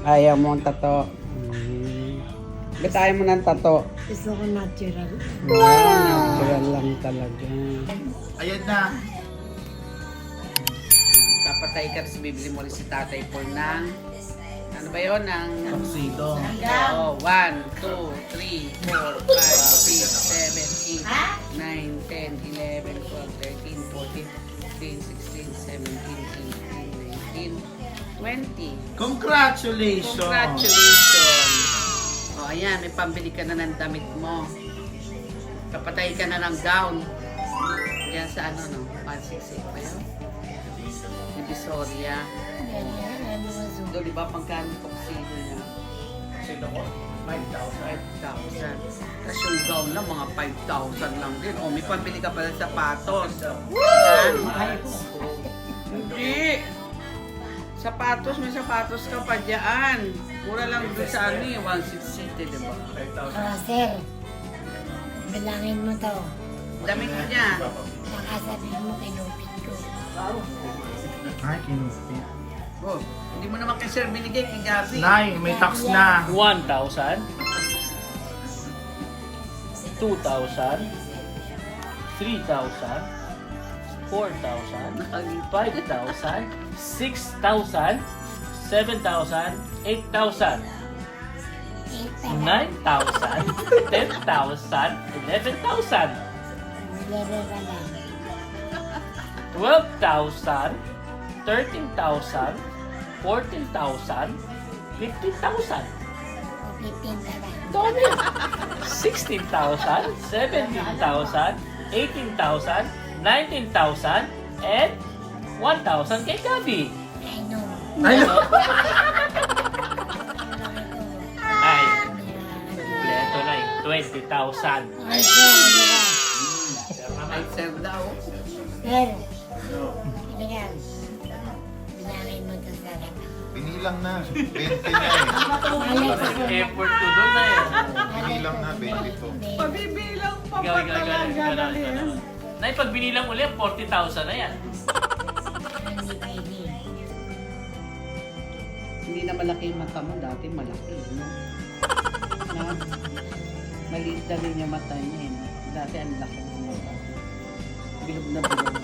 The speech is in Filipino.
Ayaw mo ang tato. Ba't ayaw mo ng tato? Gusto ko natural. Natural lang talaga. Ayan na. Papatay ka, tapos bibili mo rin si Tatay Paul ng... Ano ba yun? Ng... Tuxedo. Oo, 1, 2, 3, 4, 5, 6, 7, 8, 9, 10, 11, 12, 13, 14, 15, 16, 17, 18, 19, 20. Congratulations! Congratulations! O, ayan, may pambili ka na ng damit mo. Papatay ka na ng gown. Yan sa ano, no? 168 pa yun? Divisoria. Doon, di ba, pagkano yung tuxedo niya? Tuxedo ko? 5,000. 5,000. Tapos yung gown lang, mga 5,000 lang din. O, may pambili ka pala sa sapatos. Yan. Hindi. Sapatos, may sapatos ka pa dyan. Mura lang doon sa ano yung 160, di ba? Sir, bilangin mo to. Damit niya. Baka sabihin mo kinupit ko. Ay, kinupit. Oh, hindi mo naman kay Sir binigay kay Gabi. Nay, may tax na. 1,000 2,000 3,000 4,000 5,000 6,000 7,000 8,000 9,000 10,000 11,000 Lere ka lang. 12,000 13,000 14,000 15,000 Pitin ka lang. Dami! 16,000 17,000 18,000 19,000 and 1,000 kay Gabi. I know. Ay, Ay, kompleto na eh. 20,000. Ay, sir, hindi ka. Ay, Sir daw. Sir, hindi ka. Bilangin mo to sa akin. Binilang na. 20 na eh. Alex, Effort ko doon na eh. Binilang na, 20 to. Pabibilang pa Ikaw, pa ikaw, ikaw, ikaw, ikaw, ikaw. Nay, pag binilang ulit, 40,000 na yan. Hindi pwede. Hindi na malaki yung mata mo, dati malaki. No? Na, maliit na rin yung mata niya. Eh. Dati ang laki ng mata. Bilog na bilog.